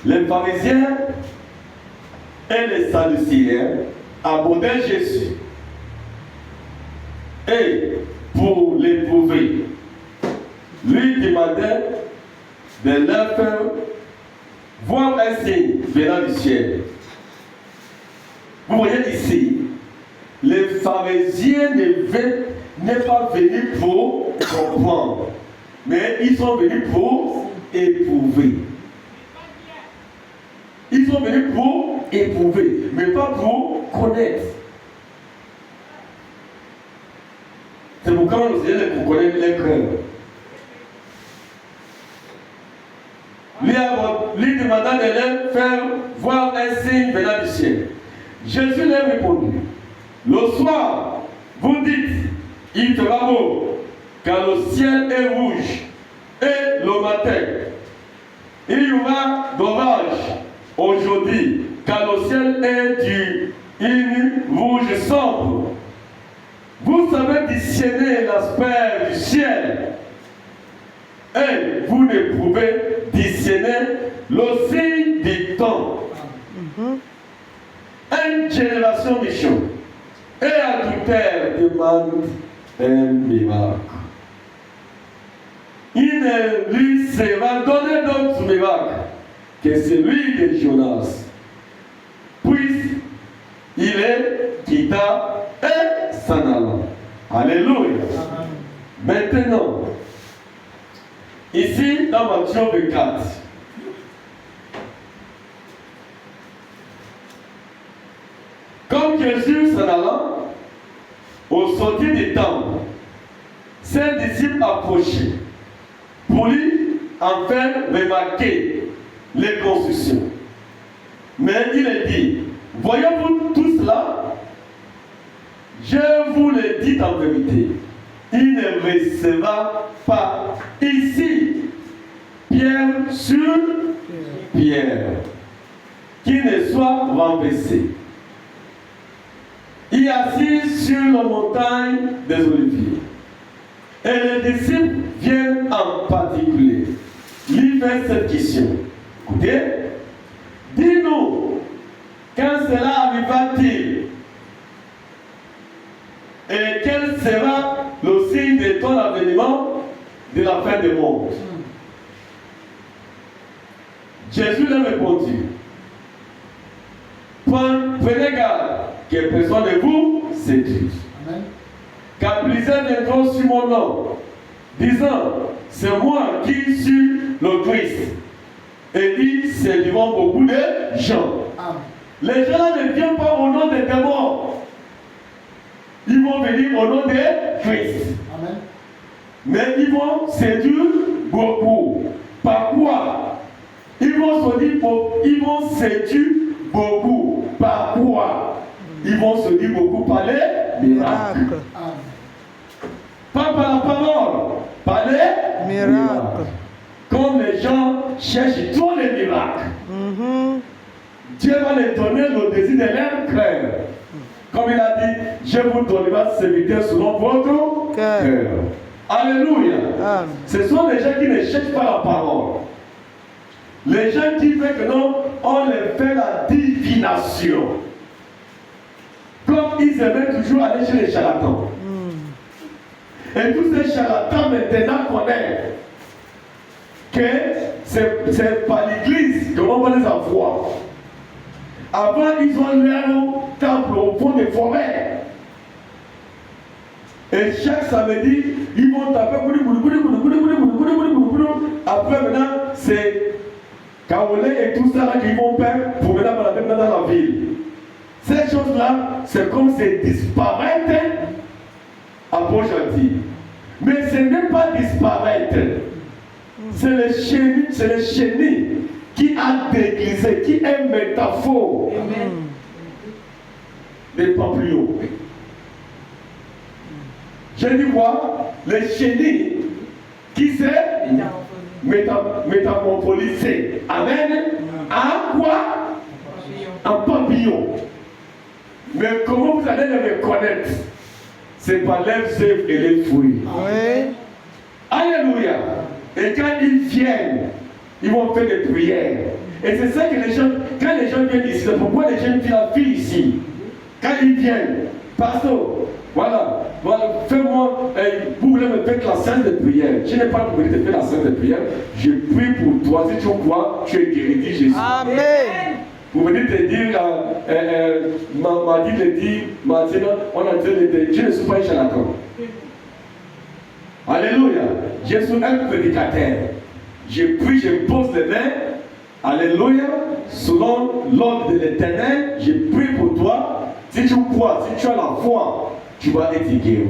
Les pharisiens et les sadducéens abordaient Jésus. Et pour l'éprouver, lui demandait de leur faire voir un signe venant du ciel. Vous voyez ici, les pharisiens n'est pas venus pour comprendre, mais ils sont venus pour éprouver. Ils sont venus pour éprouver, mais pas pour connaître. C'est pourquoi nous disons pour connaître les cœurs. Lui demandant de leur faire voir un signe venant du ciel. Jésus leur répondit, le soir, vous dites, il fera beau, car le ciel est rouge, et le matin, il y aura d'orage aujourd'hui, car le ciel est une rouge sombre. Vous savez discerner l'aspect du ciel, et vous ne pouvez discerner le signe du temps. Une génération méchante et adultère demande un miracle. Il ne lui sera donné d'autre miracle que celui de Jonas. Puis il est quitta et s'en alla. Alléluia. Maintenant, ici dans Matthieu 24, comme Jésus s'en allant, au sortir du temple, ses disciples approchaient pour lui en faire remarquer les constructions. Mais il a dit, voyez-vous tout cela? Je vous le dis en vérité, il ne recevra pas ici pierre sur pierre, qui ne soit renversé. Il est assis sur la montagne des Oliviers. Et les disciples viennent en particulier lui faire cette question. Écoutez, dis-nous, quand cela arrivera-t-il? Et quel sera le signe de ton avènement de la fin du monde? Jésus leur répondit, prenez garde que personne de vous séduise. Car plusieurs viendront sur mon nom, disant, c'est moi qui suis le Christ. Et ils séduiront beaucoup de gens. Amen. Les gens ne viennent pas au nom des démons. Ils vont venir au nom de Christ. Amen. Mais ils vont séduire beaucoup. Par quoi? Ils vont séduire beaucoup. Par quoi? Ils vont se dire beaucoup par les miracles. Pas par la parole, par les miracles. Comme les gens cherchent trop les miracles, Dieu va les donner le désir de leur cœur. Comme il a dit, je vous donnerai serviteur selon votre cœur. Alléluia. Amen. Ce sont les gens qui ne cherchent pas la parole. Les gens qui veulent que non, on les fait la divination. Comme ils aimaient toujours aller chez les charlatans. Et tous ces charlatans maintenant connaissent que c'est par l'église qu'on va les avoir. Avant, ils ont leur temple au fond des forêts. Et chaque samedi, ils vont taper. Après, maintenant, c'est Kaolé et tout ça là qu'ils vont faire pour venir dans la ville. Ces choses-là, c'est comme c'est disparaître à Port-Gentil. Mais ce n'est pas disparaître. C'est le chenille qui a déglisé, qui est métaphore des papillons. Je dis quoi? Le chenille qui s'est métamorpholisé. Amen. En quoi? En papillon. Mais comment vous allez le reconnaître? C'est par leurs œuvres et les fruits. Oui. Alléluia. Et quand ils viennent, ils vont faire des prières. Et c'est ça que les gens, quand les gens viennent ici, c'est pourquoi les jeunes filles ici, quand ils viennent, pasteur, voilà, fais-moi, vous voulez me faire la séance de prière. Je n'ai pas voulu te faire la séance de prière. Je prie pour toi. Si tu crois, tu es guéri, dit Jésus. Amen. Vous venez te dire, Martine, on a dit, je ne suis pas un charlatan. Alléluia. Je suis un prédicateur. Je prie, je pose les mains. Alléluia. Selon l'ordre de l'Éternel, je prie pour toi. Si tu crois, si tu as la foi, tu vas être guéri.